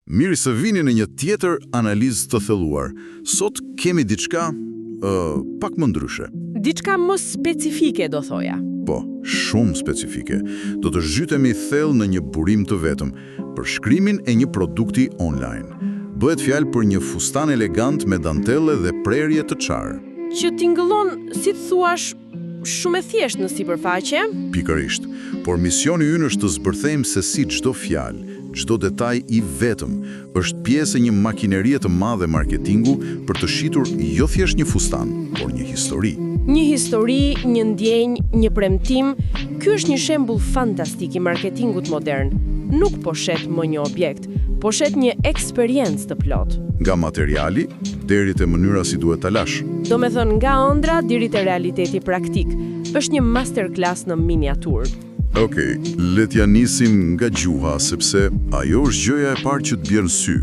Mirë se vini në një tjetër analizë të thelluar. Sot kemi diçka pak më ndryshe. Diçka më specifike, do thoja. Po, shumë specifike. Do të zhytemi thellë në një burim të vetëm për shkrimin e një produkti online. Bëhet fjalë për një fustan elegant me dantelle dhe prerje të çarë. Që tingëllon, si të thuash, shumë e thjeshtë në sipërfaqe. Pikërisht, por misioni ynë është të zbërthejmë se si çdo fjalë, çdo detaj i vetëm është pjesë e një makinerie të madhe marketingu për të shitur jo thjesht një fustan, por një histori. Një histori, një ndjenjë, një premtim. Ky është një shembull fantastik i marketingut modern. Nuk po shet më një objekt, po shet një eksperiencë të plotë. Nga materiali deri te mënyra si duhet ta lash. Do me thënë nga ëndra deri te realiteti praktik. Është një masterclass në miniaturë. Okej, le t'ja nisim nga gjuha, sepse ajo është gjëja e parë që të bjerë në sy.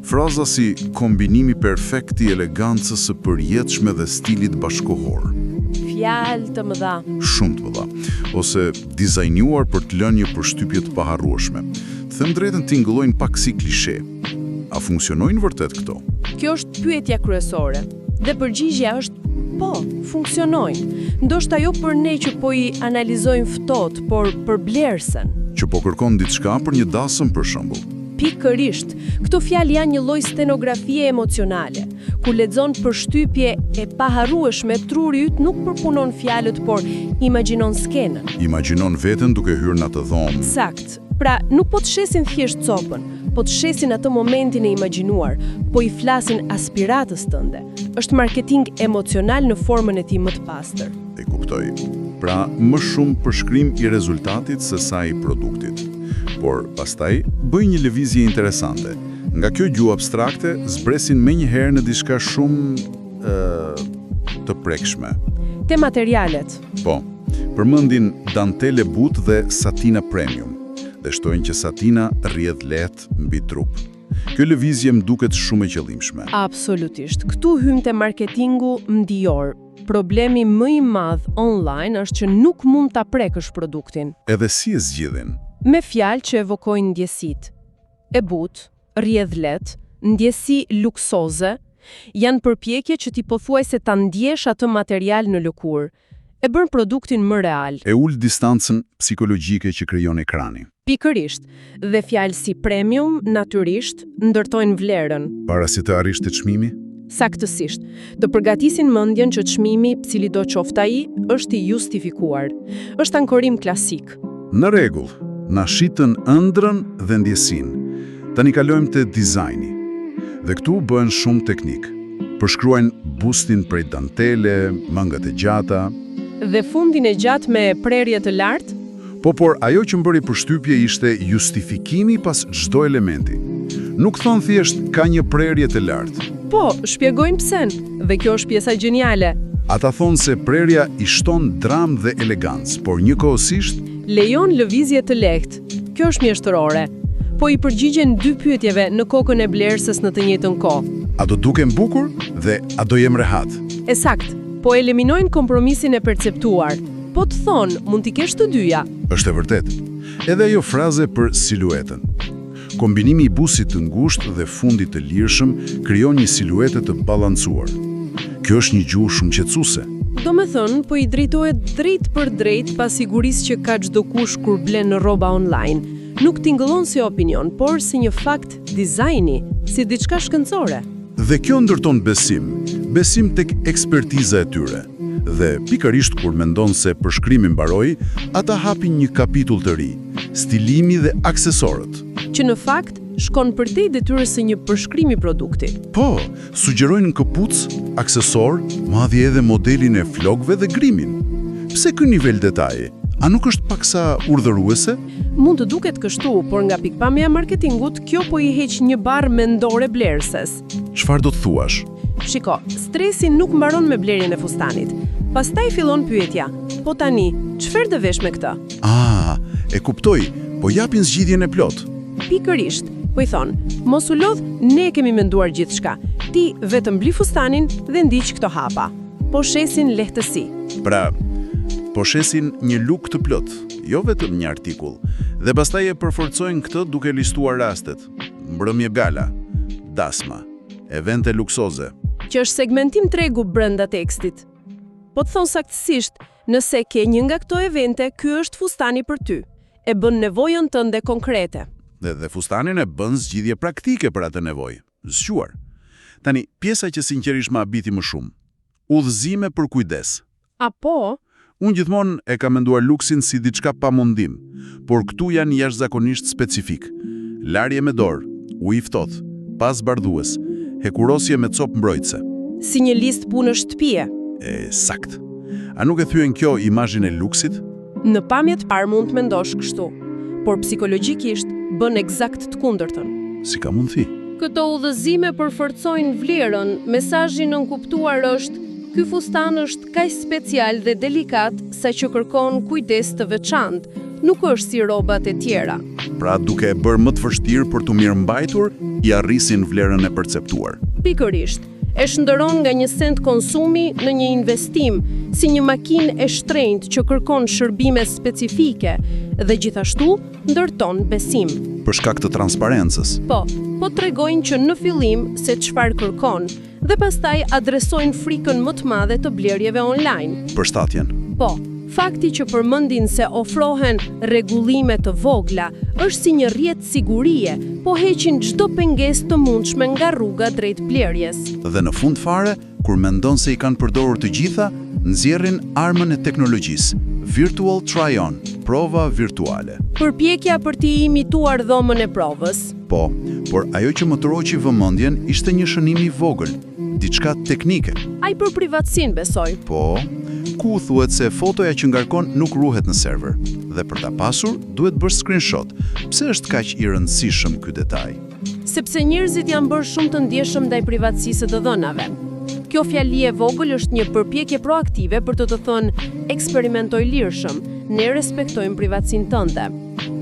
Fraza si kombinimi perfekt i elegancës së përjetshme dhe stilit bashkohor. Fjalë të mëdha. Shumë të mëdha. Ose dizajnuar për të lënë një përshtypje të paharrueshme. Them drejtën tingëllojnë pak si klishe. A funksionojnë vërtet këto? Kjo është pyetja kryesore. Dhe përgjigjja është po, funksionojnë. Ndoshta jo për ne që po i analizojnë ftohtë, por për blerësen. Që po kërkon diçka për një dasëm për shembull. Pikërisht, këto fjalë janë një lloj stenografie emocionale. Kur lexon përshtypje e paharrueshme, truri yt nuk përpunon fjalët, por imagjinon skenën. Imagjinon veten duke hyrë në atë dhomë. Sakt. Pra, nuk po të shesin thjesht copën, po të shesin atë momentin e imagjinuar, po i flasin aspiratës tënde. Është marketing emocional në formën e tij më të pastër. E kuptoj. Pra, më shumë përshkrim i rezultatit se sa i produktit. Por, pastaj, bëj një lëvizje interesante. Nga kjo gjuhë abstrakte, zbresin menjëherë në diçka shumë të prekshme. Te materialet. Po, përmendin dantele butë dhe satina premium. Dhe shtojnë që satina rrjedh lehtë mbi trup. Kjo lëvizje më duket shumë e qëllimshme. Absolutisht. Këtu hym te marketingu mdijor. Problemi më i madh online është që nuk mund ta prekësh produktin. Edhe si e zgjidhin? Me fjalë që evokojnë ndjesitë. E butë, rrjedh lehtë, ndjesi luksoze, janë përpjekje që ti pothuajse ta ndjesh atë material në lëkurë. E bën produktin më real. E ul distancën psikologjike që krijon ekrani. Pikërisht, dhe fjalë si premium, natyrisht, ndërtojnë vlerën. Para si të arrish te çmimi? Saktësisht, të përgatisin mendjen që çmimi, cili do qoftë ai, është i justifikuar. Është ankorim klasik. Në rregull, na shitën ëndrrën dhe ndjesinë. Tani kalojmë te dizajni. Dhe këtu bëhen shumë teknik. Përshkruajnë bustin prej dantele, mëngat e gjata. Dhe fundin e gjatë me prerje të lartë? Por ajo që më bëri përshtypje ishte justifikimi pas çdo elementi. Nuk thon thjesht ka një prerje të lartë. Po, shpjegojnë pse, dhe kjo është pjesa geniale. Ata thonë se prerja i shton dramë dhe elegancë, por njëkohësisht lejon lëvizje të lehtë. Kjo është mjeshtërore. Po i përgjigjen dy pyetjeve në kokën e blerësës në të njëjtën kohë. A do dukem bukur dhe a do jem rehat? E sakt. Po eliminojnë kompromisin e perceptuar. Po të thonë, mund t'i kesh të dyja. Është e vërtet. Edhe ajo fraze për siluetën. Kombinimi i busit të ngushtë dhe fundit të lirshëm krijon një siluetë të balancuar. Kjo është një gjuhë shumë qetësuese. Do me thënë, po i drejtohet drejt për drejt pas sigurisë që ka çdo kush kur blen në rroba online. Nuk tingëllon si opinion, por si një fakt dizajni, si diçka shkencore. Dhe kjo ndërton besim tek ekspertiza e tyre. Dhe pikërisht kur mendon se përshkrimi mbaroi, ata hapin një kapitull të ri, stilimi dhe aksesorët. Që në fakt shkon përtej detyrës së një përshkrimi produkti. Po, sugjerojnë këpucë, aksesor, madje edhe modelin e flokëve dhe grimin. Pse ky nivel detaji? A nuk është paksa urdhëruese? Mund të duket kështu, por nga pikpamja e marketingut, kjo po i heq një barë mendore blerëses. Çfarë do të thuash? Shiko, stresi nuk mbaron me blerjen e fustanit. Pastaj fillon pyetja. Po tani, çfarë të vesh me këtë? E kuptoj, po japin zgjidhjen e plot. Pikërisht, po i thon, mos u lodh, ne kemi menduar gjithçka. Ti vetëm bli fustanin dhe ndiq këto hapa. Po shesin lehtësi. Pra, po shesin një luk të plot, jo vetëm një artikull. Dhe pastaj e përforcojnë këtë duke listuar rastet. mbrëmje gala, dasma, evente luksoze. Që është segmentim tregu brenda tekstit. Po të thonë saktësisht, nëse ke një nga këto evente, ky është fustani për ty. E bën nevojën tënde konkrete. Dhe fustanin e bën zgjidhje praktike për atë nevojë. Zgjuar. Tani, pjesa që sinqerisht më abiti më shumë. Udhëzime për kujdes. Apo, Unë gjithmonë e kam menduar luksin si diçka pa mundim, por këtu janë jashtëzakonisht specifik. Larje me dorë, ujë ftohtë, pas bardhues, hekurosje me copë mbrojtëse. si një listë punësh shtëpie. Sakt. A nuk e thyen kjo imazhin e luksit? Në pamje të parë mund të mendosh kështu, por psikologjikisht bën eksakt të kundërtën. Si ka mundësi? Këto udhëzime përforcojnë vlerën, mesazhi nënkuptuar është: ky fustan është kaq special dhe delikat sa që kërkon kujdes të veçantë, nuk është si rrobat e tjera. Pra duke e bërë më të vështirë për të mirëmbajtur, i arrisin vlerën e perceptuar. Pikërisht, e shndëron nga një sent konsumi në një investim, si një makinë e shtrenjtë që kërkon shërbime specifike dhe gjithashtu ndërton besim. Për shkak të transparencës. Po tregojnë që në fillim se çfarë kërkon dhe pastaj adresojnë frikën më të madhe të blerjeve online. Përshtatjen. Po, fakti që përmendin se ofrohen rregullime të vogla është si një rrjet sigurie, po heqin çdo pengesë të mundshme nga rruga drejt blerjes. Dhe në fund fare, kur mendon se i kanë përdorur të gjitha, nxjerrin armën e teknologjisë, virtual try-on, prova virtuale. Përpjekja për t'i imituar dhomën e provës. Po, por ajo që më tërhoqi vëmendjen ishte një shënim i vogël, diçka teknike. Ai për privatësinë besoj. Po, ku thuhet se fotoja që ngarkon nuk ruhet në server, dhe për ta pasur duhet bërë screenshot. Pse është kaq i rëndësishëm ky detaj? Sepse njerëzit janë bërë shumë të ndjeshëm ndaj privatësisë së të dhënave. Kjo fjali e vogël është një përpjekje proaktive për të thënë eksperimentoj lirshëm, ne respektojmë privatësinë tënde.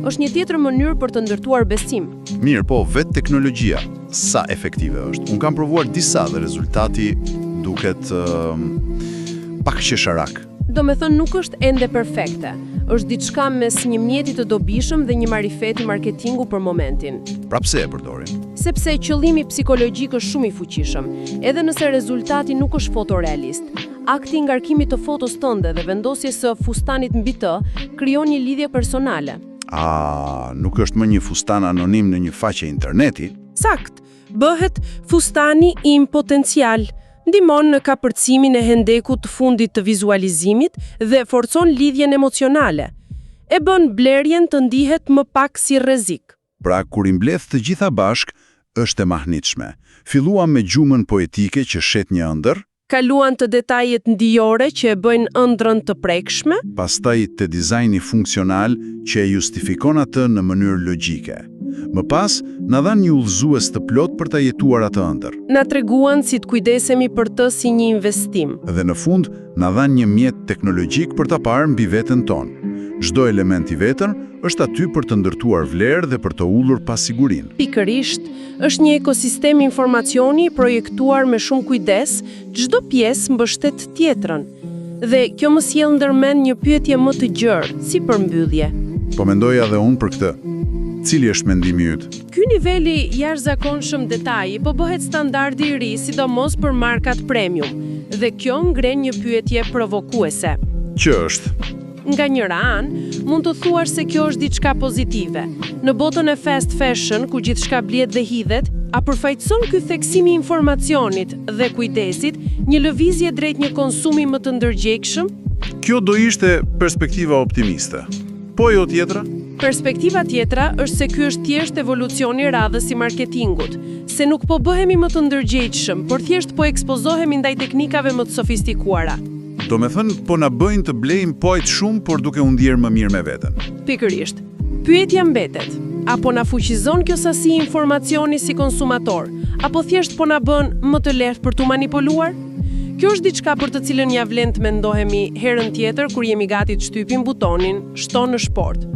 Është një tjetër mënyrë për të ndërtuar besim. Mirë, po, vetë teknologjia, sa efektive është? Unë kam provuar disa dhe rezultati duket pak qesharak. Do me thënë nuk është ende perfekte, është diçka mes një mjeti të dobishëm dhe një marifeti marketingu për momentin. Pra pse e përdorin? Sepse qëllimi psikologjik është shumë i fuqishëm, edhe nëse rezultati nuk është fotorealist. Akti i ngarkimit të fotos tënde dhe vendosjes së fustanit mbi të krijon një lidhje personale. Nuk është më një fustan anonim në një faqe interneti? Sakt, bëhet fustani im potencial. Ndihmon në kapërcimin e hendekut të fundit të vizualizimit dhe forcon lidhjen emocionale. E bën blerjen të ndihet më pak si rrezik. Pra, kur i mbledh të gjitha bashk, është e mahnitshme. Filluam me gjumën poetike që shet një ëndër, kaluan të detajet ndijore që e bëjnë ëndrrën të prekshme, pastaj te dizajni funksional që e justifikon atë në mënyrë logjike. Më pas, na dhan një udhëzues të plot për ta jetuar atë ëndër. Na treguan si të kujdesemi për të si një investim. Dhe në fund, na dhan një mjet teknologjik për ta parë mbi veten tonë. Çdo element i vetën është aty për të ndërtuar vlerë dhe për të ullur pasigurinë. Pikërisht, është një ekosistem informacioni projektuar me shumë kujdes, çdo pjesë mbështet tjetrën. Dhe kjo më sjell ndërmend një pyetje më të gjerë, si përmbyllje. Po mendoja edhe unë për këtë. Cili është mendimi yt? Ky niveli jashtëzakonshëm detaji po bëhet standardi i ri, sidomos për markat premium, dhe kjo ngren një pyetje provokuese. Që është? Nga njëra anë, mund të thuash se kjo është diçka pozitive. Në botën e fast fashion, ku gjithçka blihet dhe hidhet, a përfaqëson ky theksimi i informacionit dhe kujdesit një lëvizje drejt një konsumi më të ndërgjegjshëm? Kjo do ishte perspektiva optimiste. Po jo tjetra? Perspektiva tjetra është se ky është thjesht evolucioni i radhës i marketingut, se nuk po bëhemi më të ndërgjegjshëm, por thjesht po ekspozohemi ndaj teknikave më të sofistikuara. Do me thënë, po na bëjnë të blejmë pojt shumë, por duke u ndjerë më mirë me veten. Pikërisht. Pyetja mbetet, apo na fuqizon kjo sasi informacioni si konsumator, apo thjesht po na bën më të lehtë për tu manipuluar? Kjo është diçka për të cilën ja vlen të mendohemi herën tjetër kur jemi gati të shtypim butonin "shto në shport".